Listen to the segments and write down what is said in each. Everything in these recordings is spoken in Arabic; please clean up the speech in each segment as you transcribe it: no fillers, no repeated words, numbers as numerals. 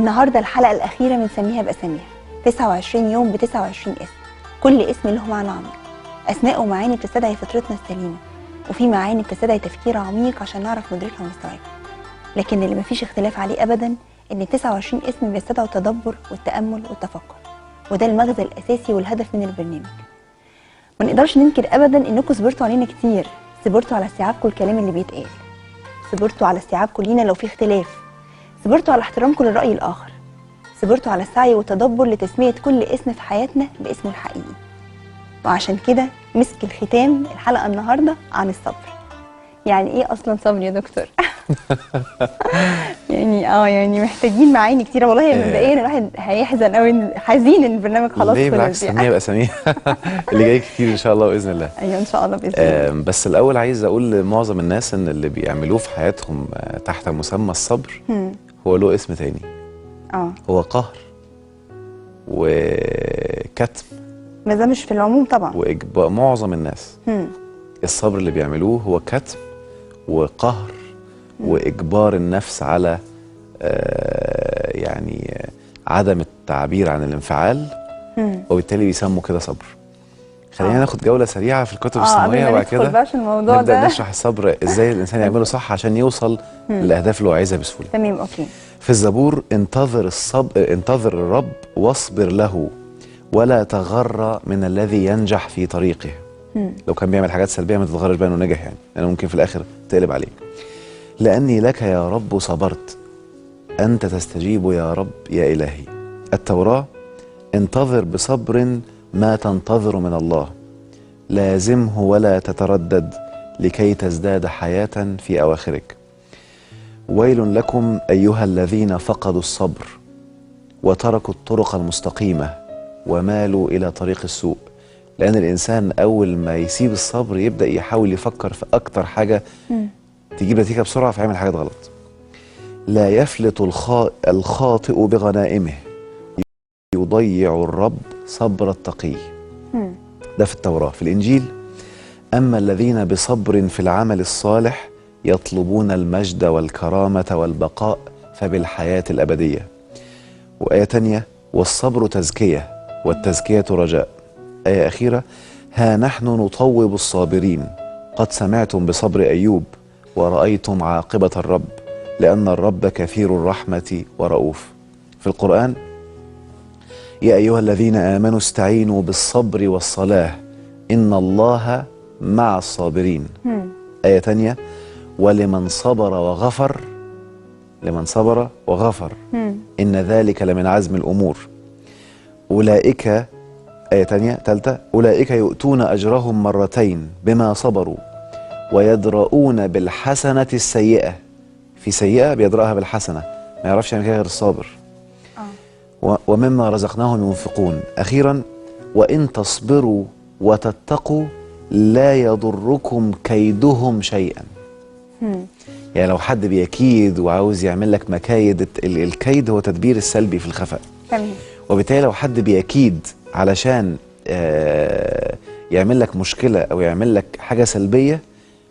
النهارده الحلقه الاخيره بنسميها باساميها. 29 يوم ب 29 اسم، كل اسم له معنى عميق. اسماء ومعاني بتستدعي فطرتنا السليمه، وفي معاني بتستدعي تفكير عميق عشان نعرف ندركها ونستوعبها. لكن اللي مفيش اختلاف عليه ابدا ان 29 اسم بيستدعوا التدبر والتامل والتفكر، وده المغزى الاساسي والهدف من البرنامج. ما نقدرش ننكر ابدا انكم صبرتوا علينا كتير، صبرتوا على استيعابكم الكلام اللي بيتقال، صبرتوا على استيعابكم لينا لو في اختلاف، صبرتوا على احترامكم للرأي الآخر، صبرتوا على السعي والتدبر لتسمية كل اسم في حياتنا باسمه الحقيقي. وعشان كده مسك الختام الحلقة النهاردة عن الصبر. يعني ايه اصلا صبر يا دكتور؟ يعني محتاجين معاني كتيرة والله. مبدئيا الواحد هيحزن قوي، حزين ان البرنامج خلاص ليه؟ بالعكس سميها بأساميها. اللي جاي كتير ان شاء الله باذن الله. ايوه ان شاء الله باذن الله. بس الاول عايز اقول لمعظم الناس ان اللي بيعملوه في حياتهم تحت مسمى الصبر هو له اسم تاني. هو قهر وكتم. ما ده مش في العموم طبعا، واجبار معظم الناس. الصبر اللي بيعملوه هو كتم وقهر واجبار النفس على يعني عدم التعبير عن الانفعال، وبالتالي بيسموا كده صبر. خلينا ناخد جولة سريعة في الكتب السماوية وبعد كده نبدأ نشرح الصبر ازاي الانسان يعمله صح عشان يوصل للاهداف اللي هو عايزها بسهولة. تمام اوكي. في الزبور انتظر الرب واصبر له ولا تغر من الذي ينجح في طريقه. لو كان بيعمل حاجات سلبية ما تتغرش بقى انه نجح، يعني لانه ممكن في الاخر تقلب عليه. لاني لك يا رب صبرت، انت تستجيب يا رب يا الهي. التوراة انتظر بصبر ما تنتظر من الله، لازمه ولا تتردد لكي تزداد حياة في أواخرك. ويل لكم أيها الذين فقدوا الصبر وتركوا الطرق المستقيمة ومالوا إلى طريق السوء. لأن الإنسان أول ما يسيب الصبر يبدأ يحاول يفكر في أكتر حاجة تجيب نتيجة بسرعة، فيعمل حاجات غلط. لا يفلت الخاطئ بغنائمه، يضيع الرب صبر التقي. ده في التوراة. في الإنجيل أما الذين بصبر في العمل الصالح يطلبون المجد والكرامة والبقاء فبالحياة الأبدية. وآية تانية والصبر تزكية والتزكية رجاء. آية أخيرة ها نحن نطوب الصابرين، قد سمعتم بصبر أيوب ورأيتم عاقبة الرب لأن الرب كثير الرحمة ورؤوف. في القرآن يا أيها الذين آمنوا استعينوا بالصبر والصلاة إن الله مع الصابرين. آية تانية ولمن صبر وغفر، لمن صبر وغفر إن ذلك لمن عزم الأمور. أولئك، آية تانية تالتة أولئك يؤتون أجرهم مرتين بما صبروا ويدرؤون بالحسنة السيئة. في سيئة بيدرأها بالحسنة، ما يعرفش يعني كده غير الصابر. ومما رزقناهم ينفقون. أخيرا وإن تصبروا وتتقوا لا يضركم كيدهم شيئا. يعني لو حد بيكيد وعاوز يعمل لك مكايد، الكيد هو تدبير السلبي في الخفاء. وبالتالي لو حد بيكيد علشان يعمل لك مشكلة أو يعمل لك حاجة سلبية،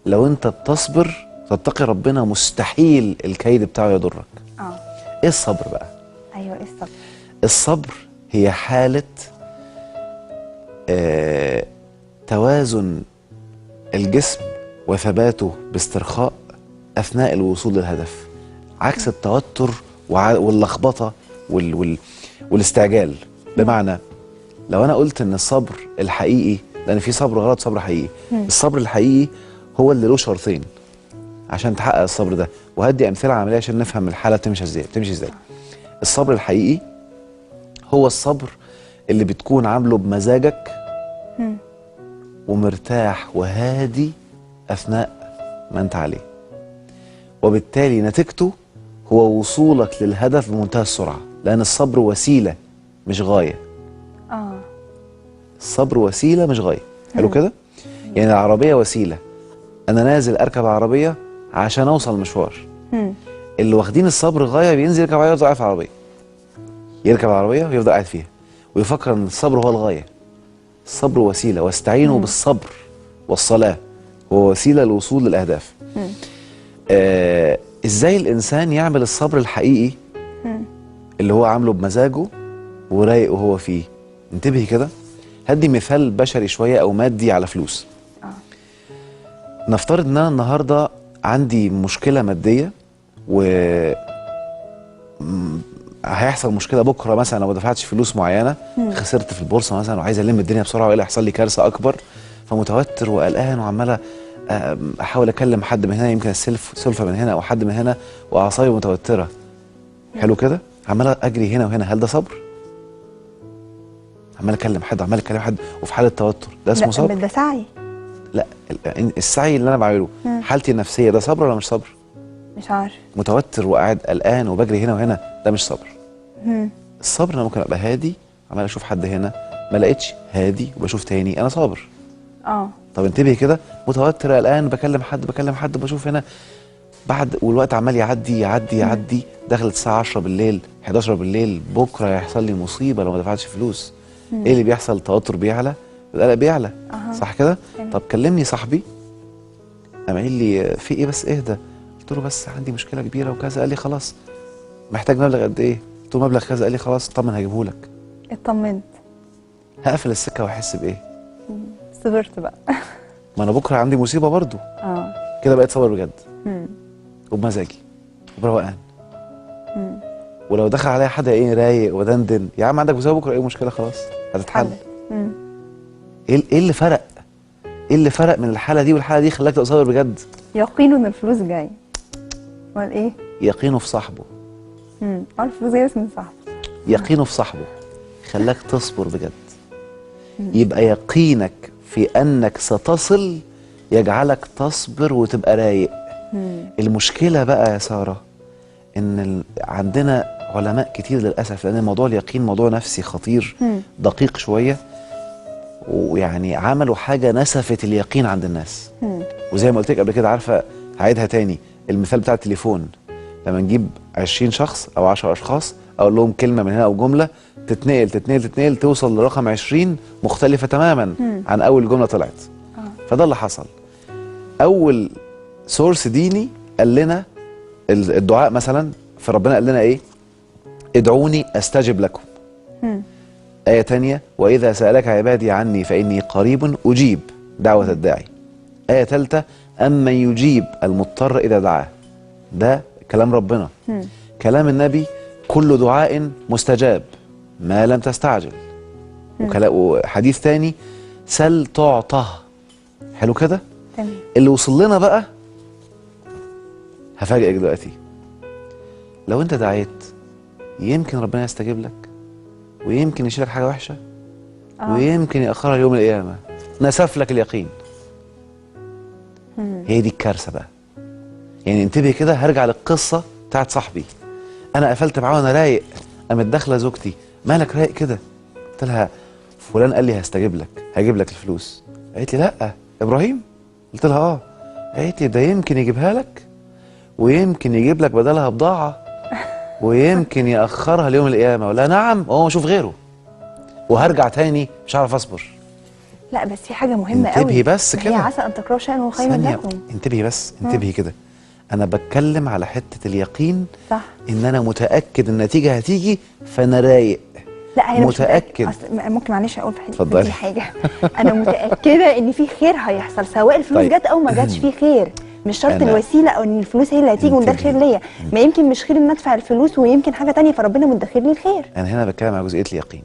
لو أنت بتصبر تتقي ربنا مستحيل الكيد بتاعه يضرك. إيه الصبر بقى؟ أيوة إيه الصبر؟ الصبر هي حالة توازن الجسم وثباته باسترخاء أثناء الوصول للهدف، عكس التوتر واللخبطة والاستعجال. بمعنى لو أنا قلت إن الصبر الحقيقي، لأن في صبر غلط صبر حقيقي، الصبر الحقيقي هو اللي له شرطين عشان تحقق الصبر ده، وهدي أمثلة عملية عشان نفهم الحالة بتمشي ازاي. الصبر الحقيقي هو الصبر اللي بتكون عامله بمزاجك ومرتاح وهادي أثناء ما أنت عليه، وبالتالي نتيجته هو وصولك للهدف بمنتهى السرعة، لأن الصبر وسيلة مش غاية. الصبر وسيلة مش غاية. حلو كده؟ يعني العربية وسيلة، أنا نازل أركب عربية عشان أوصل مشوار. اللي واخدين الصبر غاية بينزل يركب عربية ويفضل قاعد في العربية، يركب العربية ويفضل قاعد فيها ويفكر ان الصبر هو الغاية. الصبر وسيلة، واستعينوا بالصبر والصلاة، هو وسيلة للوصول للأهداف. ازاي الإنسان يعمل الصبر الحقيقي اللي هو عامله بمزاجه ورايق وهو فيه. انتبهي كده، هدي مثال بشري شويه او مادي على فلوس. نفترض ان انا النهارده عندي مشكله ماديه، و هيحصل مشكله بكره مثلا لو ما دفعتش فلوس معينه، خسرت في البورصه مثلا وعايز الم الدنيا بسرعه والا يحصل لي كارثه اكبر، فمتوتر وقلقان وعماله احاول اكلم حد من هنا، يمكن سلفه من هنا او حد من هنا، واعصابي متوتره. حلو كده، عمال اجري هنا وهنا، هل ده صبر؟ عمال اكلم حد وفي حاله توتر، ده اسمه صبر؟ ده سعي. لا، السعي اللي انا بعمله حالتي النفسيه ده صبر ولا مش صبر؟ مش عارف. متوتر وقاعد قلقان وبجري هنا وهنا، ده مش صبر. الصبر انا ممكن ابقى هادي، عمال اشوف حد هنا ما لقيتش، هادي وبشوف تاني، انا صابر. طب انتبهي كده، متوتر قلقان بكلم حد بشوف هنا، بعد والوقت عمال يعدي دخلت الساعه 10 بالليل 11 بالليل، بكره هيحصل لي مصيبه لو ما دفعتش فلوس. ايه اللي بيحصل؟ التوتر بيعلى، القلق بيعلى. صح كده؟ طب كلمني صاحبي، قام قايل لي في ايه بس اهدى، قلت له بس عندي مشكله كبيره وكذا، قال لي خلاص. محتاج مبلغ قد ايه؟ قلت له مبلغ كذا، قال لي خلاص اطمن هجيبه لك. اطمنت. هقفل السكه واحس بايه؟ صبرت بقى. ما انا بكره عندي مصيبه برضو. كده بقيت صابر بجد. وبمزاجي وبروقان. ولو دخل عليا حد ايه رايق ودندن، يا عم عندك مصيبه بكره، ايه المشكله؟ خلاص هتتحل. ايه اللي فرق؟ ايه اللي فرق من الحاله دي والحاله دي خلاك تبقى صابر بجد؟ يقينه ان الفلوس جايه. امال ايه؟ يقينه في صاحبه. الفلوس جايه بس من صاحبه. يقينه في صاحبه خلاك تصبر بجد. يبقى يقينك في انك ستصل يجعلك تصبر وتبقى رايق. المشكله بقى يا ساره ان عندنا علماء كتير للاسف، لان موضوع اليقين موضوع نفسي خطير، دقيق شويه، ويعني عملوا حاجه نسفت اليقين عند الناس. وزي ما قلت لك قبل كده، عارفه هعيدها تاني، المثال بتاع التليفون، لما نجيب 20 شخص او 10 اشخاص، اقول لهم كلمه من هنا او جمله، تتنقل توصل لرقم 20 مختلفه تماما عن اول جمله طلعت. فده اللي حصل. اول سورس ديني قال لنا الدعاء مثلا، فربنا قال لنا ايه؟ ادعوني استجب لكم. آية تانية، وإذا سألك عبادي عني فإني قريب أجيب دعوة الداعي. آية ثالثة، أمن يجيب المضطر إذا دعاه. ده كلام ربنا. كلام النبي، كل دعاء مستجاب ما لم تستعجل. وحديث تاني، سل تعطه. حلو كده؟ تمام. اللي وصل لنا بقى هفاجئك دلوقتي، لو انت دعيت يمكن ربنا يستجيب لك، ويمكن يشيلك حاجه وحشه، ويمكن ياخرها ليوم القيامه، نسف لك اليقين. هي دي الكارثه بقى. يعني انتبهي كده، هرجع للقصه بتاعت صاحبي. انا قفلت معاه وانا رايق، قامت داخله زوجتي، مالك رايق كده؟ قلت لها فلان قال لي هستجيب لك، هجيب لك الفلوس. قالت لي لا ابراهيم؟ قلت لها اه. قالت لي ده يمكن يجيبها لك، ويمكن يجيب لك بدلها بضاعه، ويمكن ياخرها ليوم القيامه. ولا نعم، هو اشوف غيره وهرجع تاني مش هعرف اصبر. لا بس في حاجه مهمه قوي، انتبهي بس كده، هي عسى ان تكرهوا شيئا وهو خير لكم. انتبهي بس، انتبهي كده، انا بتكلم على حته اليقين. صح. ان انا متاكد النتيجه هتيجي، فانا رايق. لا هي متاكد. ممكن معلش اقول اتفضلي. في حاجه. انا متاكده ان في خير هيحصل، سواء الفلوس طيب. جت او ما جاتش، في خير. مش شرط الوسيله او ان الفلوس هي اللي هتيجي وده الخير ليا، ما يمكن مش خير ان ادفع الفلوس ويمكن حاجه تانية، فربنا مدخر لي الخير. انا هنا بتكلم على جزئيه اليقين.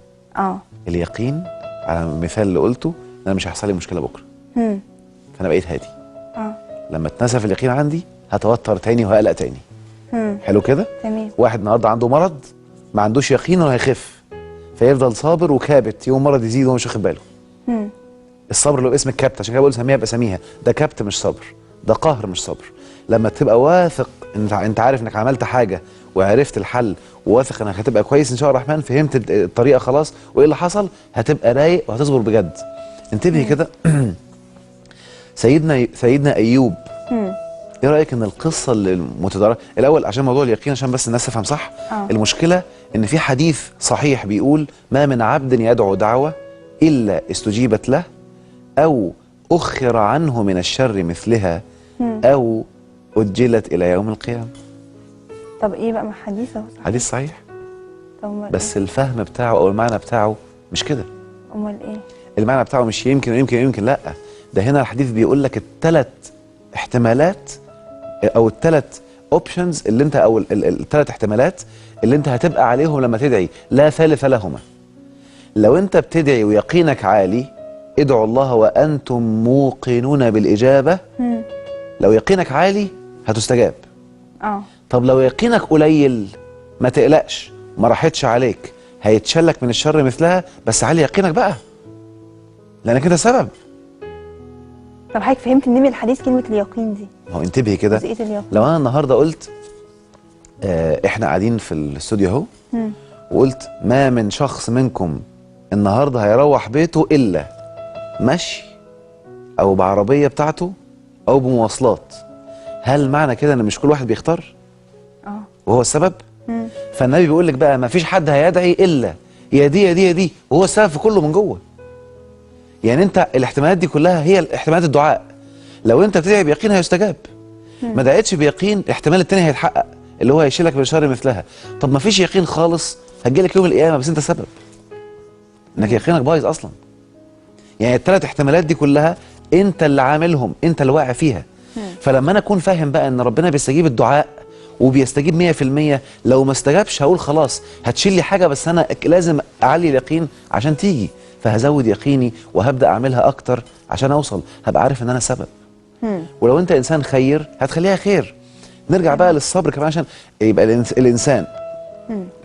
اليقين على المثال اللي قلته، ان انا مش هيحصل لي مشكله بكره. فانا بقيت هادي. لما اتنسف اليقين عندي هتوتر تاني وهقلق تاني. حلو كده؟ تمام. واحد النهارده عنده مرض، ما عندوش يقين انه هيخف، فيفضل صابر وكابت، يوم مرض يزيد وهو مش واخد باله. الصبر له اسم الكبت، عشان كده بقول سميها باساميها، ده كبت مش صبر، ده قهر مش صبر. لما تبقى واثق انت عارف انك عملت حاجه وعرفت الحل، وواثق انك هتبقى كويس ان شاء الله الرحمن، فهمت الطريقه خلاص وايه اللي حصل، هتبقى رايق وهتصبر بجد. انتبهي كده. سيدنا ايوب، ايه رايك ان القصه المتداركه الاول، عشان موضوع اليقين عشان بس الناس تفهم صح. المشكله ان في حديث صحيح بيقول ما من عبد يدعو دعوه الا استجيبت له، او اخر عنه من الشر مثلها، او اجلت الى يوم القيامه. طب ايه بقى حديث اهو؟ حديث صحيح. بس الفهم بتاعه او المعنى بتاعه مش كده. امال ايه؟ المعنى بتاعه مش يمكن ويمكن ويمكن، لا، ده هنا الحديث بيقول لك الثلاث احتمالات او الثلاث اوبشنز اللي انت، او الثلاث احتمالات اللي انت هتبقى عليهم لما تدعي، لا ثالث لهما. لو انت بتدعي ويقينك عالي، ادعوا الله وانتم موقنون بالاجابه. لو يقينك عالي هتستجاب. طب لو يقينك قليل ما تقلقش، ما راحتش عليك، هيتشلك من الشر مثلها، بس علي يقينك بقى لانك انت سبب. طب حضرتك فهمت منين من الحديث كلمه اليقين دي؟ ما هو انتبهي كده، لو انا النهارده قلت احنا قاعدين في الاستوديو اهو، وقلت ما من شخص منكم النهارده هيروح بيته الا مشي او بعربيه بتاعته او بمواصلات، هل معنى كده ان مش كل واحد بيختار وهو السبب؟ فالنبي بيقول لك بقى ما فيش حد هيدعي الا يا دي يا دي يا دي، وهو السبب في كله من جوه. يعني انت الاحتمالات دي كلها هي احتمالات الدعاء. لو انت بتدعي بيقين هيستجاب، ما دعيتش بيقين الاحتمال التاني هيتحقق اللي هو هيشيلك من شر مثلها. طب ما فيش يقين خالص، هتجيلك يوم القيامه بس انت سبب انك يقينك بايظ اصلا. يعني الثلاث احتمالات دي كلها انت اللي عاملهم، انت اللي واقع فيها. فلما انا اكون فاهم بقى ان ربنا بيستجيب الدعاء وبيستجيب 100%، لو ما استجابش هقول خلاص هتشيل لي حاجه، بس انا لازم اعلي اليقين عشان تيجي، فهزود يقيني وهبدا اعملها اكتر عشان اوصل، هبقى عارف ان انا سبب. ولو انت انسان خير هتخليها خير. نرجع بقى للصبر كمان، عشان يبقى الانسان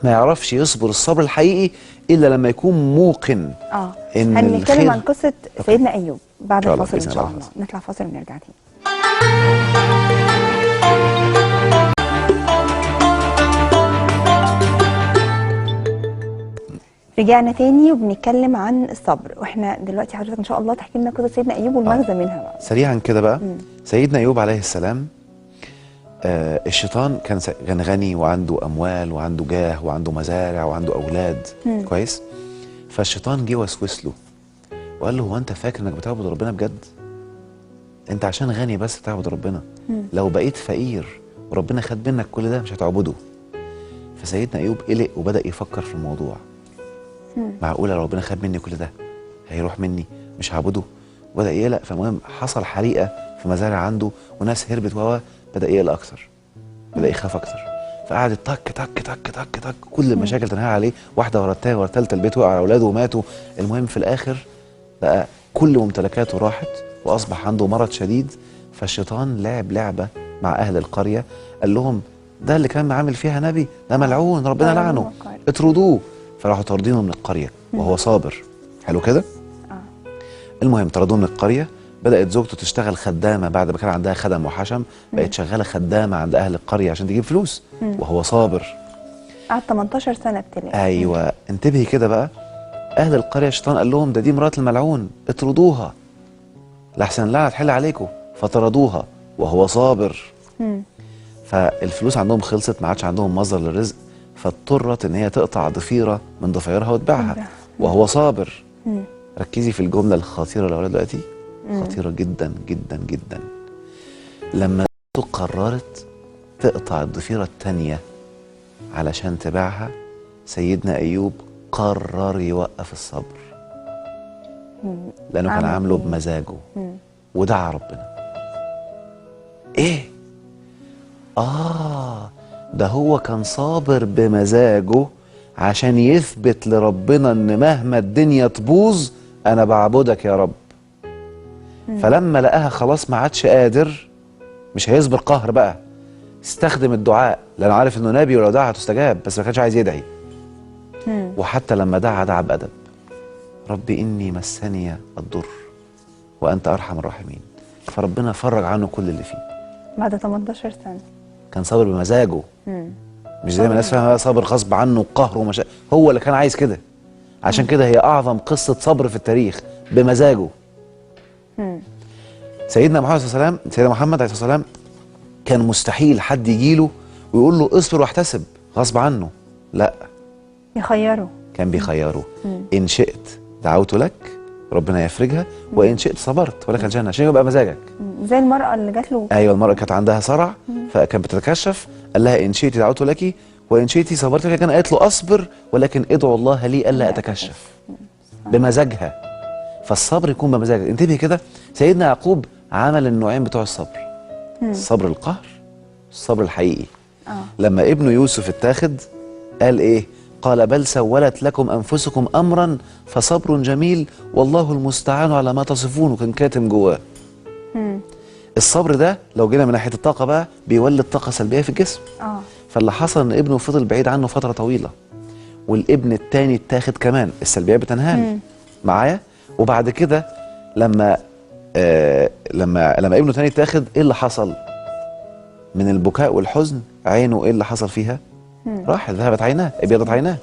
ما يعرفش يصبر الصبر الحقيقي الا لما يكون موقن ان هنتكلم عن قصه سيدنا ايوب بعد الفاصل ان شاء الله. نطلع فاصل ونرجع تاني. رجعنا تاني وبنتكلم عن الصبر، واحنا دلوقتي حضرتك ان شاء الله تحكي لنا قصه سيدنا ايوب والمغزى منها بقى. سريعا كده بقى. سيدنا ايوب عليه السلام، الشيطان كان غني وعنده اموال وعنده جاه وعنده مزارع وعنده اولاد. كويس. فالشيطان جه وسوس له وقال له هو انت فاكر انك بتعبد ربنا بجد؟ انت عشان غني بس بتعبد ربنا، لو بقيت فقير وربنا خد منك كل ده مش هتعبده. فسيدنا ايوب قلق وبدا يفكر في الموضوع. معقوله لو ربنا خد مني كل ده هيروح مني مش هعبده؟ وبدا يقلق. فالمهم حصل حريقه في مزارع عنده وناس هربت، بدا يقلق اكتر، بدا يخاف اكتر. فقعد تك تك تك تك تك كل المشاكل تنهي عليه، واحده ورا الثانيه ورا الثالثه، البيت وقع على اولاده وماتوا. المهم في الاخر بقى كل ممتلكاته راحت واصبح عنده مرض شديد. فالشيطان لعب لعبه مع اهل القريه، قال لهم ده اللي كان عامل فيها نبي ده ملعون ربنا لعنه، اطردوه. فراحوا طاردينه من القريه وهو صابر. حلو كده؟ المهم طردوه من القريه. بدات زوجته تشتغل خدامه بعد ما كان عندها خدم وحشم، بقت شغاله خدامه عند اهل القريه عشان تجيب فلوس وهو صابر. قعد 18 سنه ابتلاء. ايوه انتبهي كده بقى. اهل القريه الشيطان قال لهم دي مرات الملعون، اطردوها لحسن اللعنه تحل عليكم. فطردوها وهو صابر. فالفلوس عندهم خلصت، ما عادش عندهم مصدر للرزق، فاضطرت ان هي تقطع ضفيره من ضفايرها وتبيعها وهو صابر. ركزي في الجمله الخطيره اللي هقولها دلوقتي، خطيره جدا جدا جدا. لما قررت تقطع الضفيره الثانيه علشان تبيعها، سيدنا ايوب قرر يوقف الصبر لانه كان عامله بمزاجه ودعا ربنا. ايه؟ ده هو كان صابر بمزاجه عشان يثبت لربنا ان مهما الدنيا تبوظ انا بعبدك يا رب. فلما لقاها خلاص ما عادش قادر، مش هيصبر قهر بقى، استخدم الدعاء لانه عارف انه نبي ولو دعا هتستجاب، بس ما كانش عايز يدعي. وحتى لما دعا بأدب. ربي إني مسني الضر وأنت أرحم الراحمين. فربنا فرج عنه كل اللي فيه بعد 18 سنة. كان صابر بمزاجه. مش زي ما الناس فاهمة صابر غصب عنه وقهر ومشاكل، هو اللي كان عايز كده. عشان كده هي أعظم قصة صبر في التاريخ، بمزاجه. سيدنا محمد صلى الله عليه وسلم، سيدنا محمد عليه الصلاة والسلام، كان مستحيل حد يجيله ويقول له اصبر واحتسب غصب عنه، لا، يخيره. كان بيخيره. إن شئت دعوت لك ربنا يفرجها، وإن شئت صبرت ولك الجنة، عشان يبقى مزاجك. زي المرأة اللي جات له. أيوة، المرأة كانت عندها صرع فكانت بتتكشف، قال لها إن شئت دعوت لك وان شئتي صبرت، كان قالت له اصبر ولكن ادعو الله لي الا اتكشف. بمزاجها. فالصبر يكون بمزاجك. انتبهي كده، سيدنا يعقوب عمل النوعين بتوع الصبر، الصبر القهر، الصبر الحقيقي. لما ابنه يوسف اتاخد قال ايه؟ قال بل سولت لكم انفسكم امرا فصبر جميل والله المستعان على ما تصفون، وكان كاتم جواه. الصبر ده لو جينا من ناحيه الطاقه بقى بيولد طاقه سلبيه في الجسم. فاللي حصل ان ابنه فضل بعيد عنه فتره طويله، والابن التاني اتاخد كمان، السلبيات بتنهال معايا. وبعد كده لما لما ابنه تاني اتاخد، ايه اللي حصل؟ من البكاء والحزن عينه ايه اللي حصل فيها؟ راحت، ذهبت عيناه، ابيضت عيناه.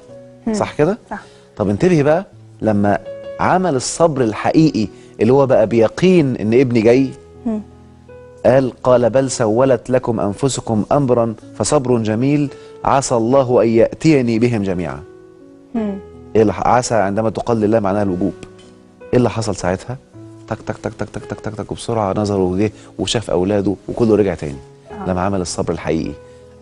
صح كده؟ صح. طب انتبهي بقى، لما عمل الصبر الحقيقي اللي هو بقى بيقين ان ابني جاي، قال بل سولت لكم انفسكم امرا فصبر جميل عسى الله ان ياتيني بهم جميعا. ايه اللي عسى عندما تقال لله معناها الوجوب. ايه اللي حصل ساعتها؟ تك تك تك تك تك تك تك تك، وبسرعه نظر وجه وشاف اولاده وكله رجع تاني. لما عمل الصبر الحقيقي،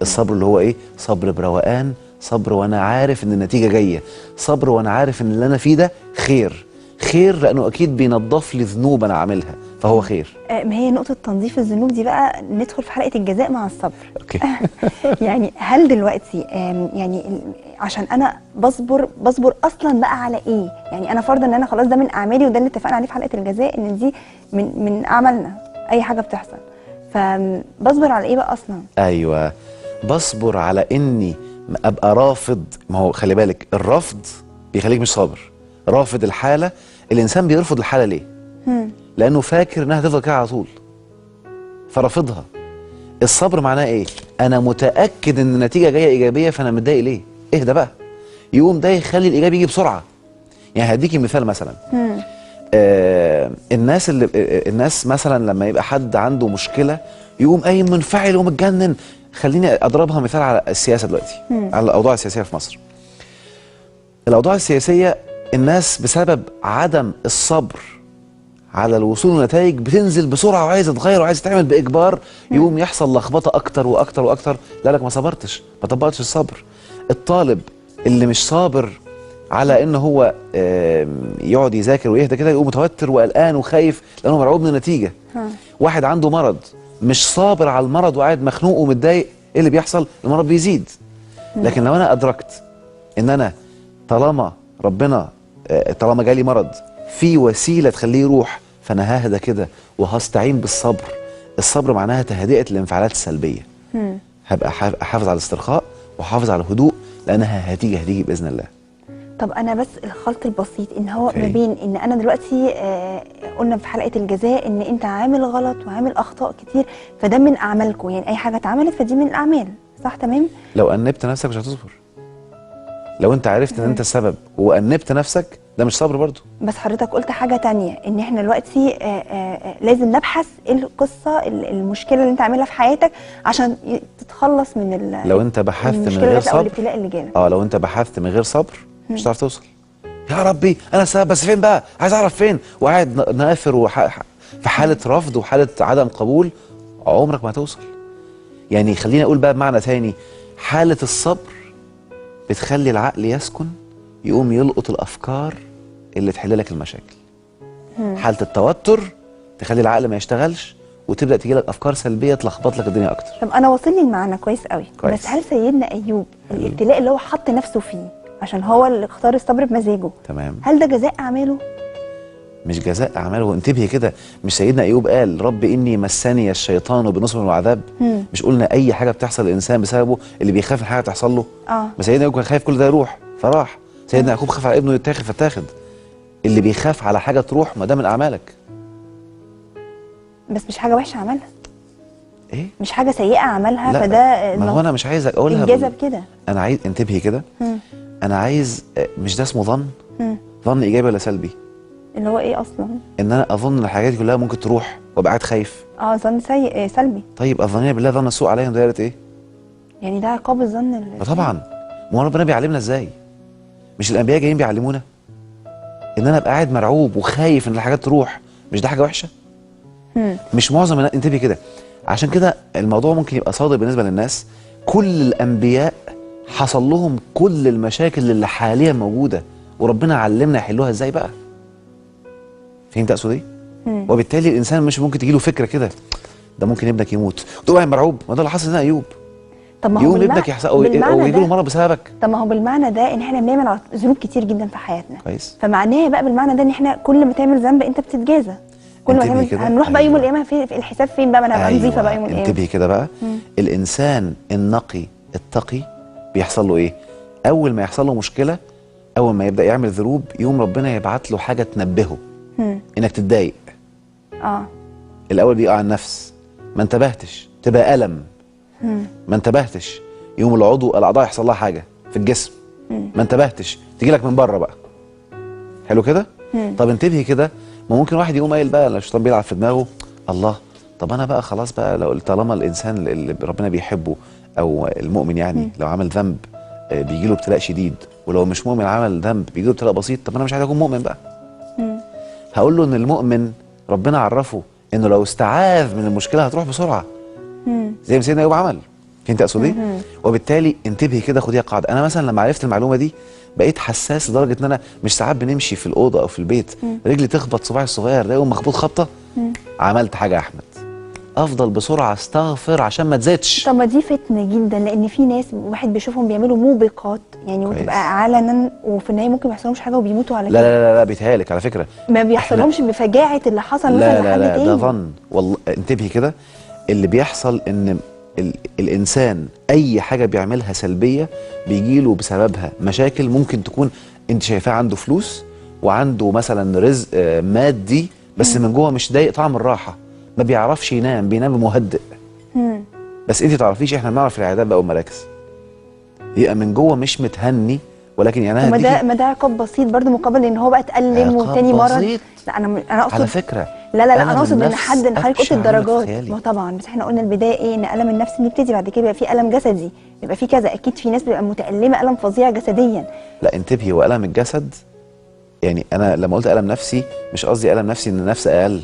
الصبر اللي هو ايه؟ صبر بروقان، صبر وانا عارف ان النتيجه جايه، صبر وانا عارف ان اللي انا فيه ده خير، خير لانه اكيد بينظف لي ذنوب انا عاملها، فهو خير. ما هي نقطة تنظيف الذنوب دي بقى ندخل في حلقة الجزاء مع الصبر. اوكي. يعني هل دلوقتي يعني عشان انا بصبر اصلا بقى على ايه؟ يعني انا فرضا ان انا خلاص ده من اعمالي، وده اللي اتفقنا عليه في حلقة الجزاء، ان دي من اعمالنا اي حاجة بتحصل. فبصبر على ايه بقى اصلا؟ ايوه، بصبر على اني ابقى رافض. ما هو خلي بالك، الرفض بيخليك مش صابر. رافض الحالة. الانسان بيرفض الحالة ليه؟ لانه فاكر انها هتفضل كده على طول، فرافضها. الصبر معناه ايه؟ انا متاكد ان النتيجه جايه ايجابيه، فانا متضايق ليه؟ اهدى بقى. يقوم ده يخلي الايجابي يجي بسرعه. يعني هديكي مثال مثلا. الناس مثلا لما يبقى حد عنده مشكله يقوم قايم منفعل ومتجنن. خليني اضربها مثال على السياسه دلوقتي، على الاوضاع السياسيه في مصر. الاوضاع السياسيه، الناس بسبب عدم الصبر على الوصول لنتائج بتنزل بسرعه وعايزه تغير وعايزه تعمل باجبار، يقوم يحصل لخبطه اكتر واكتر واكتر. لا لك ما صبرتش، ما طبقتش الصبر. الطالب اللي مش صابر على ان هو يقعد يذاكر ويهدى كده، يقوم متوتر وقلقان وخايف لانه مرعوب من النتيجه. واحد عنده مرض مش صابر على المرض وقاعد مخنوق ومتضايق، ايه اللي بيحصل؟ المرض بيزيد. لكن لو انا ادركت ان انا طالما ربنا طالما جالي مرض في وسيله تخليه يروح، فانا ههدى كده وهستعين بالصبر. الصبر معناها تهدئه الانفعالات السلبيه. هبقى احافظ على الاسترخاء واحافظ على الهدوء، لانها هتيجي باذن الله. طب انا بس الخلط البسيط ان هو ما بين ان انا دلوقتي قلنا في حلقه الجزاء ان انت عامل غلط وعامل اخطاء كتير، فده من اعمالكم، يعني اي حاجه اتعملت فدي من الاعمال، صح؟ تمام. لو انبت نفسك مش هتصبر. لو انت عرفت ان انت السبب وانبت نفسك، ده مش صبر برضو. بس حضرتك قلت حاجه تانية، ان احنا دلوقتي لازم نبحث ايه القصه المشكله اللي انت عاملها في حياتك عشان تتخلص من لو انت بحثت من غير صبر، الابتلاء اللي جالك. لو انت بحثت من غير صبر مش هتعرف توصل. يا ربي انا السبب، بس فين بقى؟ عايز اعرف فين، وقاعد نافر في حاله رفض وحاله عدم قبول، عمرك ما هتوصل. يعني خليني اقول بقى بمعنى ثاني، حاله الصبر بتخلي العقل يسكن، يقوم يلقط الافكار اللي تحل لك المشاكل. حاله التوتر تخلي العقل ما يشتغلش، وتبدا تجي لك افكار سلبيه تلخبط لك الدنيا اكتر. طب انا واصل لي المعنى كويس قوي، كويس. بس هل سيدنا ايوب الابتلاء اللي هو حط نفسه فيه عشان هو اللي اختار الصبر بمزاجه، تمام، هل ده جزاء اعماله؟ مش جزاء اعماله. انتبهي كده، مش سيدنا ايوب قال رب اني مسني الشيطان بنصب وعذاب؟ مش قلنا اي حاجه بتحصل للانسان بسببه اللي بيخاف من حاجه تحصل له؟ ما سيدنا ايوب كان خايف كل ده يروح فراح. سيدنا يعقوب خاف على ابنه يتاخد فاتاخد. اللي بيخاف على حاجه تروح، ما ده من اعمالك. بس مش حاجه وحشه عملها، ايه؟ مش حاجه سيئه عملها، لا، فده ما هو انا مش عايز اقولها انجذب كده. انا عايز، انتبهي كده، انا عايز، مش ده اسمه ظن؟ ظن ايجابي ولا سلبي؟ اللي هو ايه اصلا؟ ان انا اظن ان الحاجات دي كلها ممكن تروح وابقى قاعد خايف. ظن سيء سلبي. طيب الظنين بالله ظن السوء عليهم دايره ايه؟ يعني ده عقاب الظن طبعا. ما هو ربنا بيعلمنا ازاي؟ مش الانبياء جايين بيعلمونا ان انا ابقى قاعد مرعوب وخايف ان الحاجات تروح؟ مش ده حاجه وحشه؟ مش معظم الناس، انتبهي كده، عشان كده الموضوع ممكن يبقى صادق بالنسبه للناس. كل الانبياء حصل لهم كل المشاكل اللي حاليا موجوده وربنا علمنا يحلوها ازاي بقى. فهمت اقصد ايه؟ وبالتالي الانسان مش ممكن تجي له فكره كده ده ممكن ابنك يموت تبقى مرعوب، ما ده اللي حصل هنا ايوب. طب ما هو يقوم ابنك يحصل او يجي له مرض بسببك. طب ما هو بالمعنى ده ان احنا بنعمل ذنوب كتير جدا في حياتنا. كويس. فمعناه بقى بالمعنى ده ان احنا كل ما تعمل ذنب انت بتتجازى. كل ما تعمل هنروح بقى يوم القيامه في الحساب فين بقى؟ ما انا هبقى نظيفه بقى يوم القيامه. انتبهي كده بقى. الانسان النقي التقي بيحصل له ايه؟ اول ما يحصل له مشكله، اول ما يبدا يعمل ذنوب، يوم ربنا يبعت له حاجه تنبهه انك تتضايق. الاول بيقع على النفس، ما انتبهتش تبقى الم. ما انتبهتش يوم الاعضاء يحصل لها حاجه في الجسم. ما انتبهتش تيجي لك من بره بقى. حلو كده؟ طب انتبهي كده، ما ممكن واحد يقوم قايل بقى الشيطان بيلعب في دماغه، الله طب انا بقى خلاص بقى لو طالما الانسان اللي ربنا بيحبه او المؤمن يعني لو عمل ذنب بيجي له ابتلاء شديد، ولو مش مؤمن عمل ذنب بيجي له ابتلاء بسيط، طب انا مش عايز اكون مؤمن بقى. هقول له ان المؤمن ربنا عرفه انه لو استعاذ من المشكله هتروح بسرعه. زي ما سيدنا ايوب عمل. فهمت اقصد ايه؟ وبالتالي انتبهي كده، خديها قاعده. انا مثلا لما عرفت المعلومه دي بقيت حساس لدرجه ان انا مش ساعات بنمشي في الاوضه او في البيت رجلي تخبط صباعي الصغير ده يقوم مخبوط خبطه. عملت حاجه يا احمد، افضل بسرعه استغفر عشان ما تزيدش. طب ما دي فتنه جدا، لان في ناس واحد بيشوفهم بيعملوا موبقات يعني وتبقى علنا وفي النهايه ممكن ما يحصلهمش حاجه وبيموتوا على كده. لا بيتهيألك على فكره ما بيحصلهمش بفجاعه اللي حصل مثلا لحد تاني. ده ظن. والله انتبهي كده، اللي بيحصل ان الانسان اي حاجه بيعملها سلبيه بيجيله بسببها مشاكل. ممكن تكون انت شايفاه عنده فلوس وعنده مثلا رزق مادي، بس من جوه مش ضايق طعم الراحه، ما بيعرفش ينام، بينام مهدئ. بس انت تعرفيش، احنا بنعرف في العيادات بقى والمراكز يبقى من جوه مش متهني، ولكن يعني ما ده عقاب بسيط برضه مقابل ان هو بقى اتألم وتاني مرض. لا انا اقصد على فكره لا انا اقصد ان حضرتك قلت الدرجات. ما طبعا، بس احنا قلنا البدايه ايه؟ ان الم النفسي نبتدي بعد كده يبقى في الم جسدي، يبقى في كذا. اكيد في ناس بتبقى متألمه الم فظيع جسديا. لا انتبهي، والم الجسد يعني انا لما قلت الم نفسي مش قصدي الم نفسي ان النفس اقل.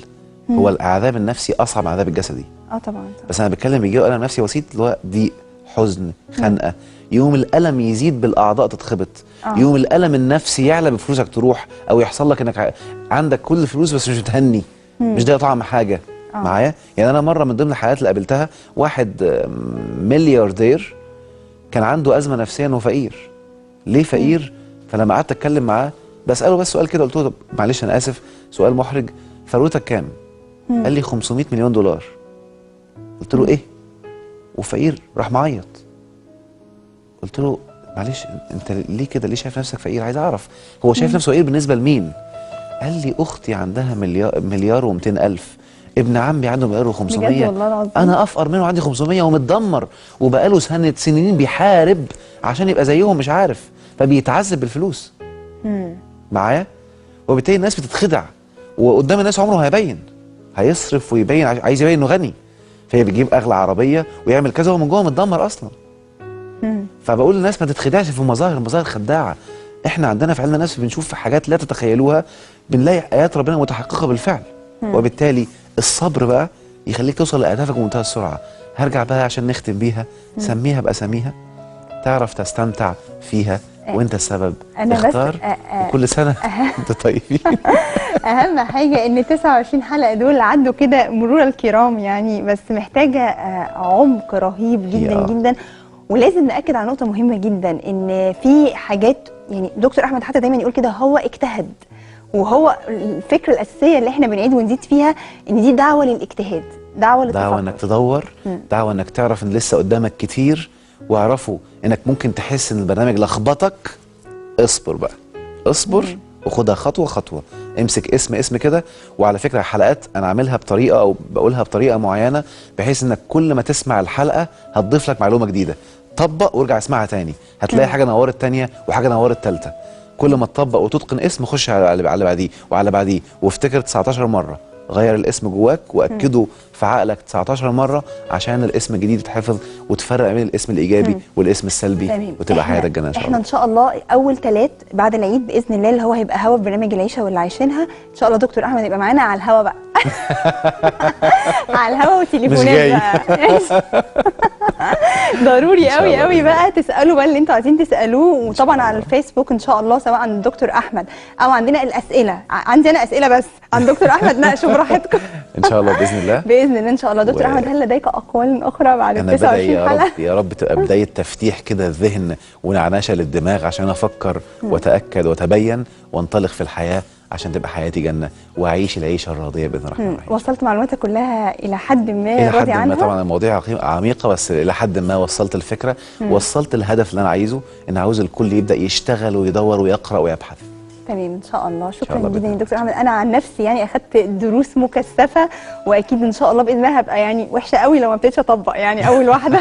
هو العذاب النفسي اصعب من العذاب الجسدي. طبعا. بس انا بتكلم بيجي الم نفسي بسيط اللي هو ضيق، حزن، خنقه. يوم الالم يزيد بالاعضاء تتخبط. يوم الالم النفسي يعلى بفلوسك تروح، او يحصل لك انك عندك كل الفلوس بس مش متهني، مش ده طعم حاجه. معايا؟ يعني انا مره من ضمن الحالات اللي قابلتها واحد ملياردير كان عنده ازمه نفسيه انه فقير. ليه فقير؟ فلما قعدت اتكلم معاه بساله بس سؤال كده، قلت له طب معلش انا اسف سؤال محرج، ثروتك كام؟ قال لي 500 مليون دولار. قلت له ايه؟ وفقير؟ راح معيط. قلت له معلش انت ليه كده؟ ليه شايف نفسك فقير؟ عايز اعرف هو شايف نفسه فقير بالنسبه لمين؟ قال لي اختي عندها مليار و200 الف، ابن عمي عنده مليار و500، بجد والله العظيم انا افقر منه عندي 500 ومتدمر وبقاله سنين بيحارب عشان يبقى زيهم مش عارف، فبيتعذب بالفلوس. معايا؟ وبالتالي الناس بتتخدع، وقدام الناس عمره هيبين، هيصرف ويبين عايز يبين انه غني، فهي بتجيب اغلى عربيه ويعمل كذا ومن جوه متدمر اصلا. فبقول للناس ما تتخدعش في مظاهر خداعه. احنا عندنا في علم النفس بنشوف حاجات لا تتخيلوها، بنلاقي ايات ربنا متحققه بالفعل. وبالتالي الصبر بقى يخليك توصل لاهدافك بمنتهى السرعه. هرجع بقى عشان نختم بيها، سميها باساميها، تعرف تستمتع فيها وانت السبب. أنا اختار وكل سنه انت طيبين. اهم حاجه ان 29 حلقه دول عدوا كده مرور الكرام يعني، بس محتاجه عمق رهيب جدا جدا. ولازم ناكد على نقطه مهمه جدا، ان في حاجات يعني دكتور احمد حتى دايما يقول كده هو اجتهد، وهو الفكره الاساسيه اللي احنا بنعيد ونزيد فيها ان دي دعوه للاجتهاد، دعوه للتفكر، دعوه انك تدور، دعوه انك تعرف ان لسه قدامك كتير، واعرفوا انك ممكن تحس ان البرنامج لخبطك. اصبر بقى، اصبر وخدها خطوه خطوه. امسك اسم كده. وعلى فكره الحلقات انا عاملها بطريقه او بقولها بطريقه معينه بحيث انك كل ما تسمع الحلقه هتضيف لك معلومه جديده. طبق وارجع اسمعها تاني، هتلاقي حاجه نورت تانيه وحاجه نورت تالته. كل ما تطبق وتتقن اسم خش على اللي بعديه وعلى بعديه، وافتكر 19 مره، غير الاسم جواك واكده في عقلك 19 مره عشان الاسم الجديد يتحفظ، وتفرق بين الاسم الايجابي والاسم السلبي، وتبقى حياتك جنه ان شاء الله. احنا ان شاء الله اول ثلاث بعد العيد باذن الله اللي هو هيبقى هوا برنامج العيشه واللي عايشينها، ان شاء الله دكتور احمد يبقى معانا على الهوا بقى. على الهوا وتليفونات جاي. بقى. ضروري إن شاء قوي الله قوي بإذن بقى تسالوا بقى اللي انتوا عايزين تسالوه، وطبعا على الفيسبوك ان شاء الله، سواء عند الدكتور احمد او عندنا الاسئله. عندي انا اسئله بس، عند دكتور احمد ناقشوا براحتكم. ان شاء الله باذن الله. باذن الله ان شاء الله. دكتور احمد، هل لديك اقوال اخرى بعد انا بدأ 29 يا حلقه؟ رب يا رب تبقى بدايه تفتيح كده الذهن ونعناشه للدماغ عشان افكر واتاكد واتبين وانطلق في الحياه عشان تبقى حياتي جنه واعيش العيشه الراضيه باذن الرحمن الرحيم. وصلت معلوماتك كلها الى حد ما الى حد راضي ما عنها؟ طبعا المواضيع عميقه، بس الى حد ما وصلت الفكره، وصلت الهدف اللي انا عايزه، ان عاوز الكل يبدا يشتغل ويدور ويقرا ويبحث. تمام ان شاء الله. شكرا الله جدا يا بإذن دكتور احمد. انا عن نفسي يعني اخدت دروس مكثفه، واكيد ان شاء الله باذن الله هبقى يعني وحشه قوي لو ما ابتديتش اطبق يعني اول واحده.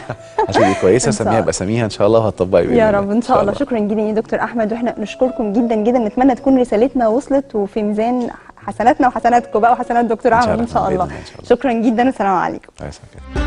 عشان دي كويسه إن شاء سميها الله. باساميها ان شاء الله وهتطبقي باذن يا الله. رب ان شاء الله. شكرا جدا يا دكتور احمد، واحنا نشكركم جدا جدا. نتمنى تكون رسالتنا وصلت وفي ميزان حسناتنا وحسناتكم بقى وحسنات دكتور إن شاء احمد ان الله شاء بإذن الله. الله إن شاء الله. شكرا جدا والسلام عليكم. الله يسعدك.